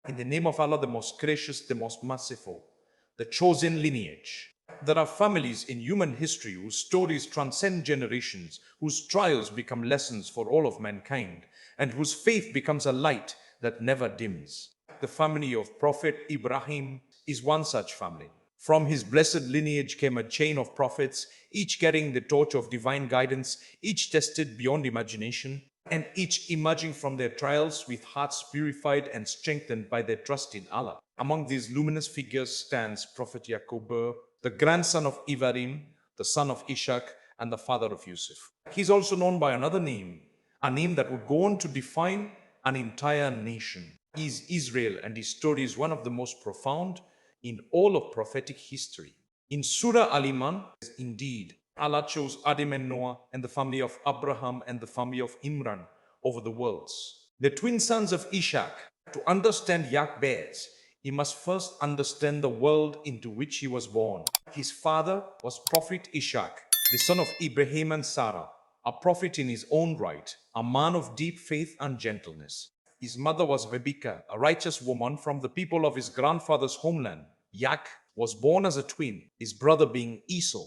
In the name of Allah, the most gracious, the most merciful, the chosen lineage. There are families in human history whose stories transcend generations, whose trials become lessons for all of mankind, and whose faith becomes a light that never dims. The family of Prophet Ibrahim is one such family. From his blessed lineage came a chain of prophets, each carrying the torch of divine guidance, each tested beyond imagination, and each emerging from their trials with hearts purified and strengthened by their trust in Allah. Among these luminous figures stands Prophet YAQUB, the grandson of Ibrahim, the son of ISHAQ, and the father of Yusuf. He is also known by another name, a name that would go on to define an entire nation. He is Israel, and his story is one of the most profound in all of prophetic history. In Surah Al-Imran, indeed, Allah chose Adam and Noah and the family of Abraham and the family of Imran over the worlds. The twin sons of ISHAQ. To understand YAQUB, he must first understand the world into which he was born. His father was Prophet ISHAQ, the son of Ibrahim and Sarah, a prophet in his own right, a man of deep faith and gentleness. His mother was Rebecca, a righteous woman from the people of his grandfather's homeland. YAQ was born as a twin, his brother being Esau.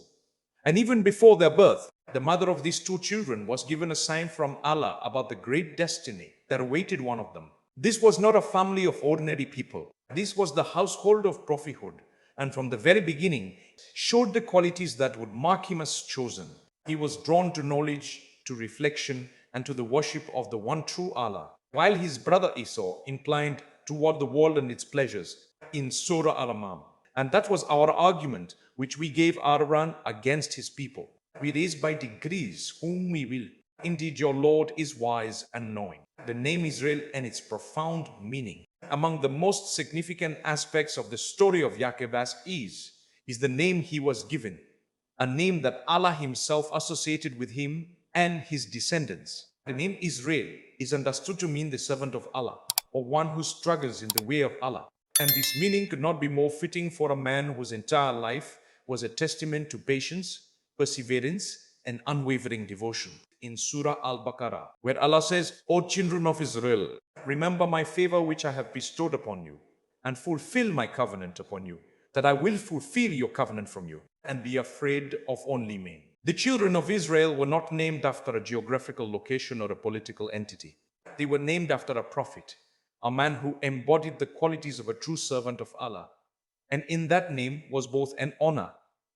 And even before their birth, the mother of these two children was given a sign from Allah about the great destiny that awaited one of them. This was not a family of ordinary people. This was the household of prophethood, and from the very beginning showed the qualities that would mark him as chosen. He was drawn to knowledge, to reflection, and to the worship of the one true Allah, while his brother Esau inclined toward the world and its pleasures in Surah Al-Imran. And that was our argument, which we gave Aaron against his people. We raise by degrees whom we will. Indeed, your Lord is wise and knowing. The name Israel and its profound meaning. Among the most significant aspects of the story of YAQUB is the name he was given, a name that Allah himself associated with him and his descendants. The name Israel is understood to mean the servant of Allah, or one who struggles in the way of Allah. And this meaning could not be more fitting for a man whose entire life was a testament to patience, perseverance, and unwavering devotion. In Surah Al-Baqarah, where Allah says, O children of Israel, remember my favor which I have bestowed upon you, and fulfill my covenant upon you, that I will fulfill your covenant from you, and be afraid of only me. The children of Israel were not named after a geographical location or a political entity. They were named after a prophet, a man who embodied the qualities of a true servant of Allah. And in that name was both an honor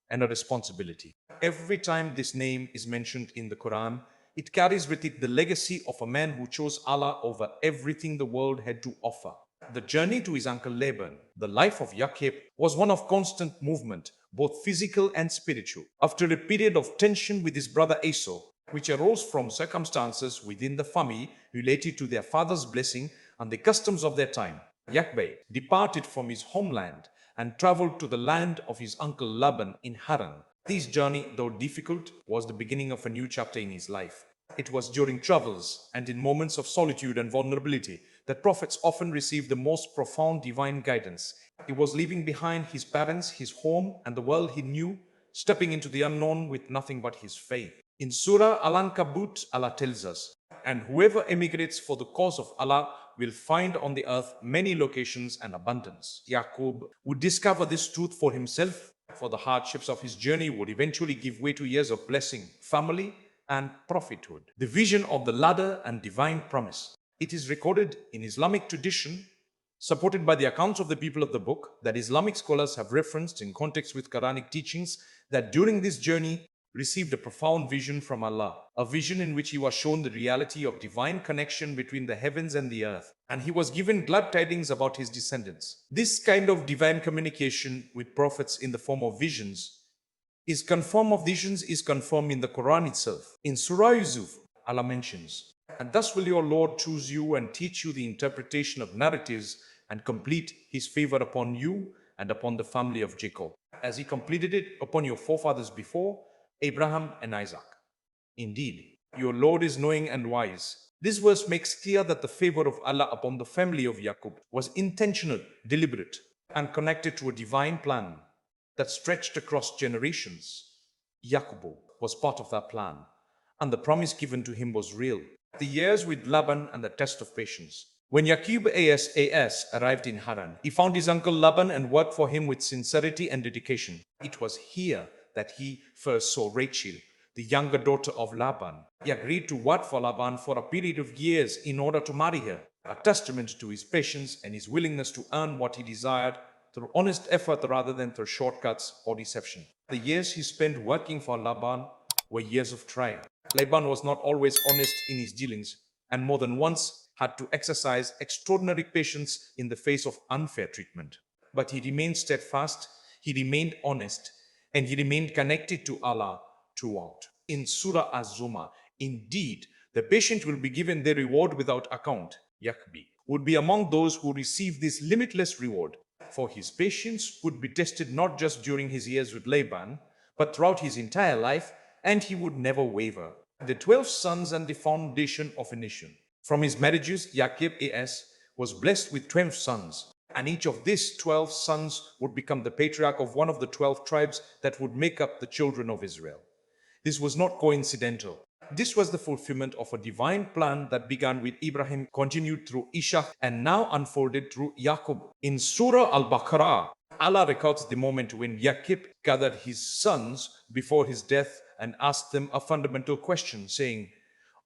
and a responsibility. Every time this name is mentioned in the Quran, it carries with it the legacy of a man who chose Allah over everything the world had to offer. The journey to his uncle Laban, the life of YAQUB, was one of constant movement, both physical and spiritual. After a period of tension with his brother Esau, which arose from circumstances within the family related to their father's blessing and the customs of their time, YAQUB departed from his homeland and traveled to the land of his uncle Laban in Haran. This journey, though difficult, was the beginning of a new chapter in his life. It was during travels and in moments of solitude and vulnerability that prophets often received the most profound divine guidance. He was leaving behind his parents, his home, and the world he knew, stepping into the unknown with nothing but his faith. In Surah Al-Ankabut, Allah tells us, and whoever emigrates for the cause of Allah will find on the earth many locations and abundance. YAQUB would discover this truth for himself, for the hardships of his journey would eventually give way to years of blessing, family, and prophethood. The vision of the ladder and divine promise. It is recorded in Islamic tradition, supported by the accounts of the people of the book, that Islamic scholars have referenced in context with Quranic teachings, that during this journey received a profound vision from Allah, a vision in which he was shown the reality of divine connection between the heavens and the earth, and he was given glad tidings about his descendants. This kind of divine communication with prophets in the form of visions is confirmed in the Quran itself. In Surah Yusuf, Allah mentions, and thus will your Lord choose you and teach you the interpretation of narratives and complete his favor upon you and upon the family of Jacob, as he completed it upon your forefathers before, Abraham and Isaac. Indeed, your Lord is knowing and wise. This verse makes clear that the favor of Allah upon the family of YAQUB was intentional, deliberate, and connected to a divine plan that stretched across generations. YAQUB was part of that plan, and the promise given to him was real. The years with Laban and the test of patience. When Yaqub AS arrived in Haran, he found his uncle Laban and worked for him with sincerity and dedication. It was here that he first saw Rachel, the younger daughter of Laban. He agreed to work for Laban for a period of years in order to marry her, a testament to his patience and his willingness to earn what he desired through honest effort rather than through shortcuts or deception. The years he spent working for Laban were years of trial. Laban was not always honest in his dealings, and more than once had to exercise extraordinary patience in the face of unfair treatment. But he remained steadfast, he remained honest, and he remained connected to Allah throughout. In Surah Az-Zumar, indeed, the patient will be given their reward without account. Yaqub would be among those who receive this limitless reward, for his patience would be tested not just during his years with Laban, but throughout his entire life, and he would never waver. The 12 sons and the foundation of a nation. From his marriages, Yaqub AS was blessed with 12 sons, and each of these 12 sons would become the patriarch of one of the 12 tribes that would make up the children of Israel. This was not coincidental. This was the fulfillment of a divine plan that began with Ibrahim, continued through ISHAQ, and now unfolded through Yaqub. In Surah Al-Baqarah, Allah records the moment when Yaqub gathered his sons before his death and asked them a fundamental question, saying,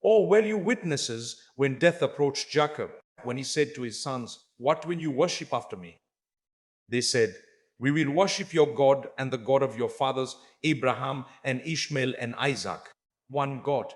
"Oh, were you witnesses when death approached Jacob, when he said to his sons, 'What will you worship after me?' They said, 'We will worship your God and the God of your fathers, Abraham and Ishmael and Isaac, one God.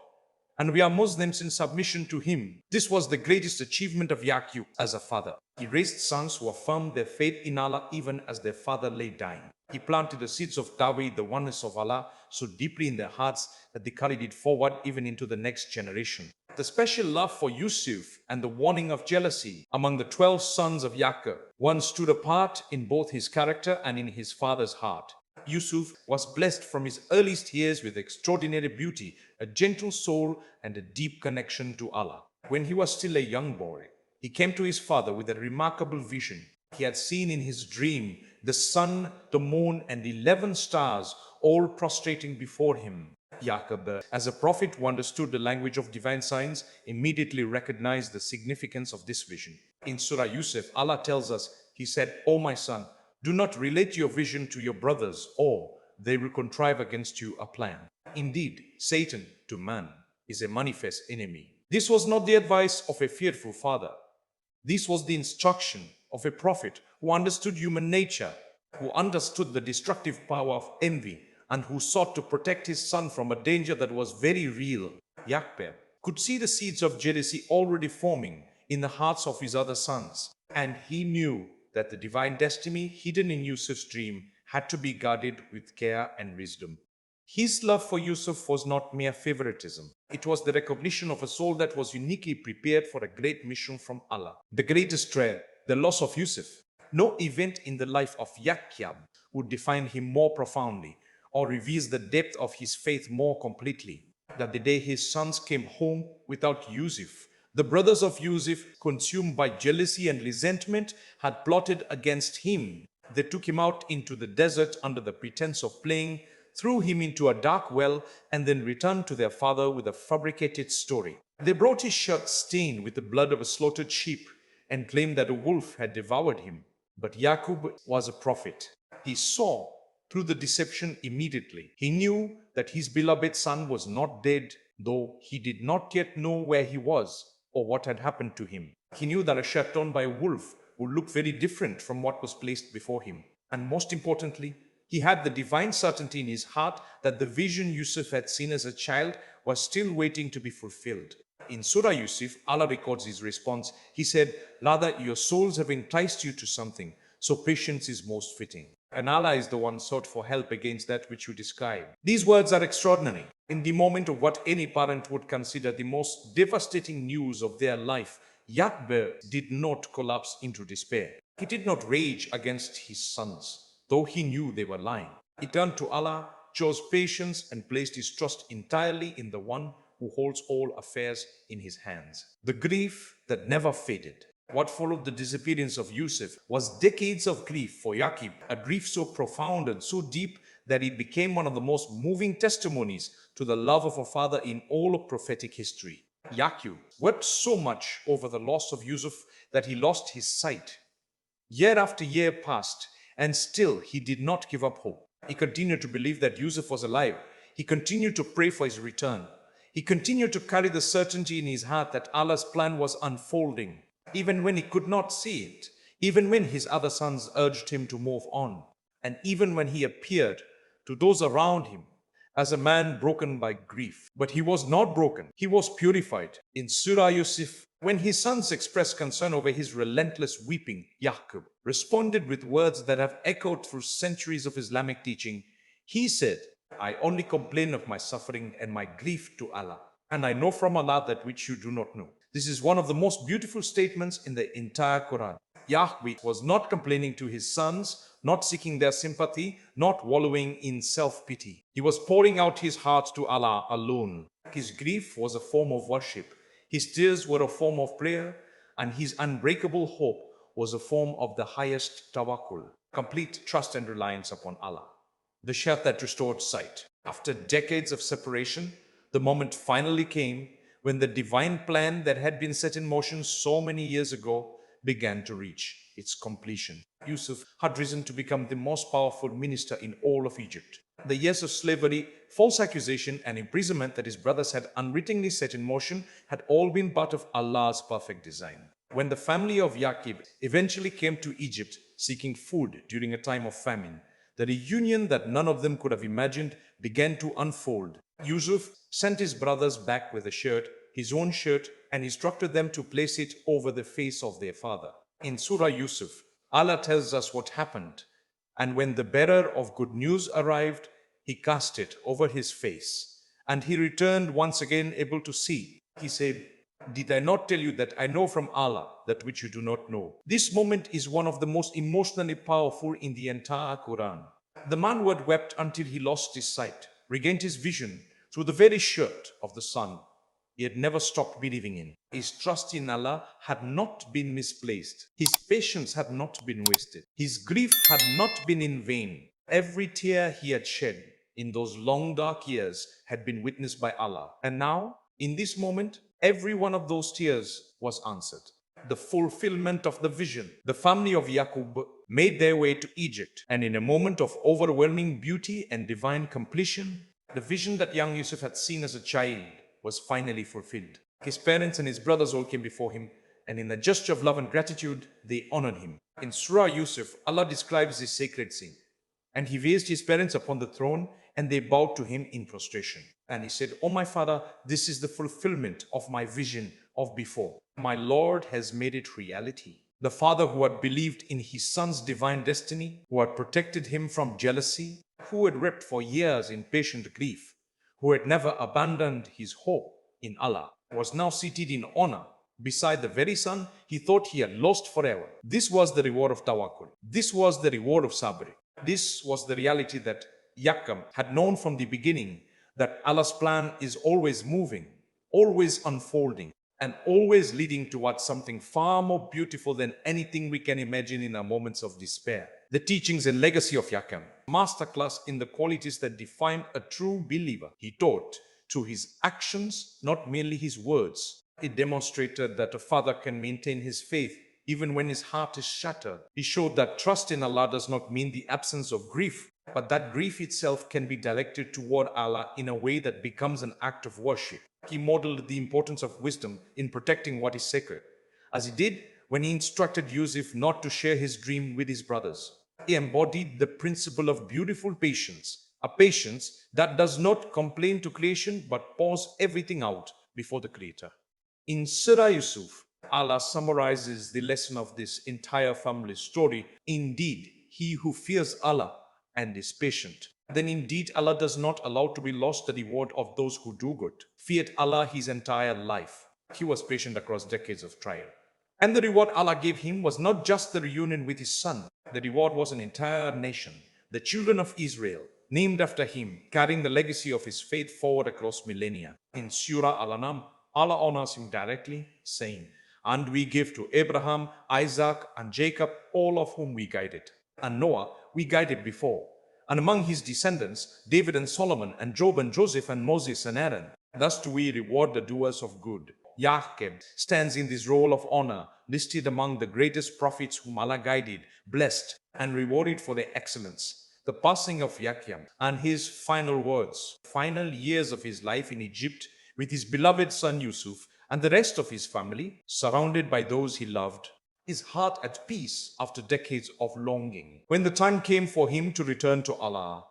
And we are Muslims in submission to him.'" This was the greatest achievement of Yaqub as a father. He raised sons who affirmed their faith in Allah even as their father lay dying. He planted the seeds of Tawheed, the oneness of Allah, so deeply in their hearts that they carried it forward even into the next generation. The special love for Yusuf and the warning of jealousy among the 12 sons of Yaqub, one stood apart in both his character and in his father's heart. Yusuf was blessed from his earliest years with extraordinary beauty, a gentle soul, and a deep connection to Allah. When he was still a young boy, he came to his father with a remarkable vision. He had seen in his dream the sun, the moon, and 11 stars all prostrating before him. Yaqub, as a prophet who understood the language of divine signs, immediately recognized the significance of this vision. In Surah Yusuf, Allah tells us, He said, "O my son, do not relate your vision to your brothers, or they will contrive against you a plan. Indeed, Satan, to man, is a manifest enemy." This was not the advice of a fearful father. This was the instruction of a prophet who understood human nature, who understood the destructive power of envy, and who sought to protect his son from a danger that was very real. Yaqub could see the seeds of jealousy already forming in the hearts of his other sons, and he knew that the divine destiny hidden in Yusuf's dream had to be guarded with care and wisdom. His love for Yusuf was not mere favoritism. It was the recognition of a soul that was uniquely prepared for a great mission from Allah. The greatest trial, the loss of Yusuf. No event in the life of Yaqub would define him more profoundly or reveals the depth of his faith more completely than the day his sons came home without Yusuf. The brothers of Yusuf, consumed by jealousy and resentment, had plotted against him. They took him out into the desert under the pretense of playing, threw him into a dark well, and then returned to their father with a fabricated story. They brought his shirt stained with the blood of a slaughtered sheep and claimed that a wolf had devoured him. But Yaqub was a prophet. He saw through the deception immediately. He knew that his beloved son was not dead, though he did not yet know where he was or what had happened to him. He knew that a shirt torn by a wolf would look very different from what was placed before him. And most importantly, he had the divine certainty in his heart that the vision Yusuf had seen as a child was still waiting to be fulfilled. In Surah Yusuf, Allah records his response. He said, "Rather, your souls have enticed you to something, so patience is most fitting." And Allah is the one sought for help against that which you describe. These words are extraordinary. In the moment of what any parent would consider the most devastating news of their life, Yaqub did not collapse into despair. He did not rage against his sons, though he knew they were lying. He turned to Allah, chose patience, and placed his trust entirely in the one who holds all affairs in his hands. The grief that never faded. What followed the disappearance of Yusuf was decades of grief for Yaqub, a grief so profound and so deep that it became one of the most moving testimonies to the love of a father in all of prophetic history. YAQUB wept so much over the loss of Yusuf that he lost his sight. Year after year passed, and still he did not give up hope. He continued to believe that Yusuf was alive. He continued to pray for his return. He continued to carry the certainty in his heart that Allah's plan was unfolding, even when he could not see it, even when his other sons urged him to move on, and even when he appeared to those around him as a man broken by grief. But he was not broken. He was purified. In Surah Yusuf, when his sons expressed concern over his relentless weeping, YAQUB responded with words that have echoed through centuries of Islamic teaching. He said, I only complain of my suffering and my grief to Allah, and I know from Allah that which you do not know. This is one of the most beautiful statements in the entire Quran. YAQUB was not complaining to his sons, not seeking their sympathy, not wallowing in self-pity. He was pouring out his heart to Allah alone. His grief was a form of worship. His tears were a form of prayer, and his unbreakable hope was a form of the highest tawakkul, complete trust and reliance upon Allah. The shaft that restored sight. After decades of separation, the moment finally came when the divine plan that had been set in motion so many years ago began to reach its completion. Yusuf had risen to become the most powerful minister in all of Egypt. The years of slavery, false accusation, and imprisonment that his brothers had unwittingly set in motion had all been part of Allah's perfect design. When the family of YAQUB eventually came to Egypt seeking food during a time of famine, the reunion that none of them could have imagined began to unfold. Yusuf sent his brothers back with a shirt, his own shirt, and instructed them to place it over the face of their father. In Surah Yusuf, Allah tells us what happened. And when the bearer of good news arrived, he cast it over his face, and he returned once again able to see. He said, did I not tell you that I know from Allah that which you do not know? This moment is one of the most emotionally powerful in the entire Quran. The man who had wept until he lost his sight, regained his vision through the very shirt of the sun he had never stopped believing in. His trust in Allah had not been misplaced. His patience had not been wasted. His grief had not been in vain. Every tear he had shed in those long dark years had been witnessed by Allah. And now, in this moment, every one of those tears was answered. The fulfillment of the vision. The family of YAQUB made their way to Egypt, and in a moment of overwhelming beauty and divine completion, the vision that young Yusuf had seen as a child was finally fulfilled. His parents and his brothers all came before him, and in a gesture of love and gratitude, they honored him. In Surah Yusuf, Allah describes this sacred scene. And he raised his parents upon the throne, and they bowed to him in prostration. And he said, O my father, this is the fulfillment of my vision of before. My Lord has made it reality. The father who had believed in his son's divine destiny, who had protected him from jealousy, who had wept for years in patient grief, who had never abandoned his hope in Allah, was now seated in honor beside the very son he thought he had lost forever. This was the reward of tawakkul. This was the reward of sabr. This was the reality that YAQUB had known from the beginning, that Allah's plan is always moving, always unfolding, and always leading towards something far more beautiful than anything we can imagine in our moments of despair. The teachings and legacy of YAQUB, masterclass in the qualities that define a true believer. He taught through his actions, not merely his words. It demonstrated that a father can maintain his faith even when his heart is shattered. He showed that trust in Allah does not mean the absence of grief, but that grief itself can be directed toward Allah in a way that becomes an act of worship. He modeled the importance of wisdom in protecting what is sacred, as he did when he instructed Yusuf not to share his dream with his brothers. He embodied the principle of beautiful patience, a patience that does not complain to creation but pours everything out before the Creator. In Surah Yusuf, Allah summarizes the lesson of this entire family story. Indeed, he who fears Allah and is patient, then indeed Allah does not allow to be lost the reward of those who do good. Feared Allah his entire life. He was patient across decades of trial. And the reward Allah gave him was not just the reunion with his son. The reward was an entire nation, the children of Israel, named after him, carrying the legacy of his faith forward across millennia. In Surah Al-Imran, Allah honors him directly, saying, and we give to Abraham, Isaac, and Jacob, all of whom we guided. And Noah we guided before. And among his descendants, David and Solomon, and Job and Joseph and Moses and Aaron. Thus do we reward the doers of good. YAQUB stands in this role of honor, listed among the greatest prophets whom Allah guided, blessed, and rewarded for their excellence. The passing of YAQUB and his final words, final years of his life in Egypt with his beloved son Yusuf and the rest of his family, surrounded by those he loved, his heart at peace after decades of longing. When the time came for him to return to Allah,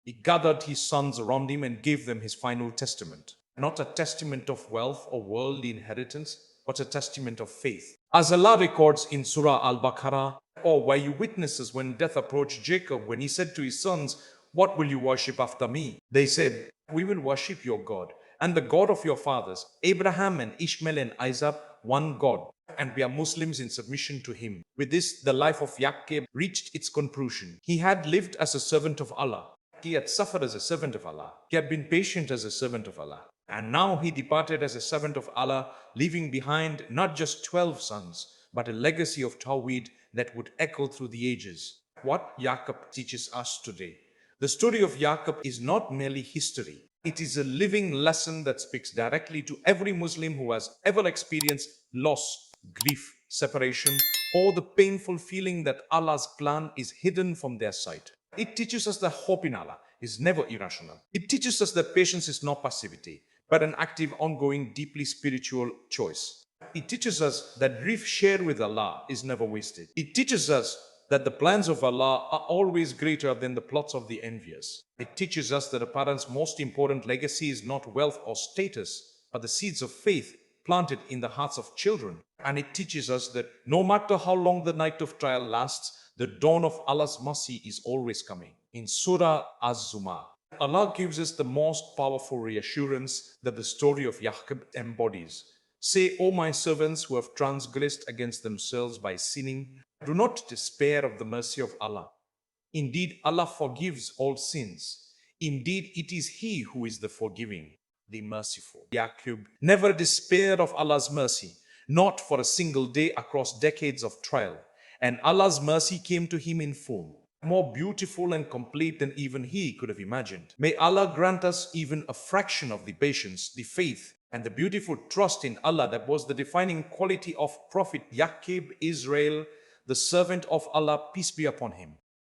he gathered his sons around him and gave them his final testament. Not a testament of wealth or worldly inheritance, but a testament of faith. As Allah records in Surah Al-Baqarah, "Or were you witnesses when death approached Jacob, when he said to his sons, 'What will you worship after me?' They said, 'We will worship your God and the God of your fathers, Abraham and Ishmael and Isaac, one God, and we are Muslims in submission to him.'" With this, the life of YAQUB reached its conclusion. He had lived as a servant of Allah. He had suffered as a servant of Allah. He had been patient as a servant of Allah. And now he departed as a servant of Allah, leaving behind not just 12 sons, but a legacy of Tawheed that would echo through the ages. What YAQUB teaches us today. The story of YAQUB is not merely history. It is a living lesson that speaks directly to every Muslim who has ever experienced loss, grief, separation, or the painful feeling that Allah's plan is hidden from their sight. It teaches us that hope in Allah is never irrational. It teaches us that patience is not passivity, but an active, ongoing, deeply spiritual choice. It teaches us that grief shared with Allah is never wasted. It teaches us that the plans of Allah are always greater than the plots of the envious. It teaches us that a parent's most important legacy is not wealth or status, but the seeds of faith planted in the hearts of children. And it teaches us that no matter how long the night of trial lasts, the dawn of Allah's mercy is always coming. In Surah Az-Zumar, Allah gives us the most powerful reassurance that the story of YAQUB embodies. "Say, O my servants who have transgressed against themselves by sinning, do not despair of the mercy of Allah. Indeed, Allah forgives all sins. Indeed, it is He who is the forgiving, the merciful." YAQUB never despaired of Allah's mercy, not for a single day across decades of trial. And Allah's mercy came to him in full, more beautiful and complete than even he could have imagined. May Allah grant us even a fraction of the patience, the faith, and the beautiful trust in Allah that was the defining quality of Prophet YAQUB Israel, the servant of Allah, peace be upon him.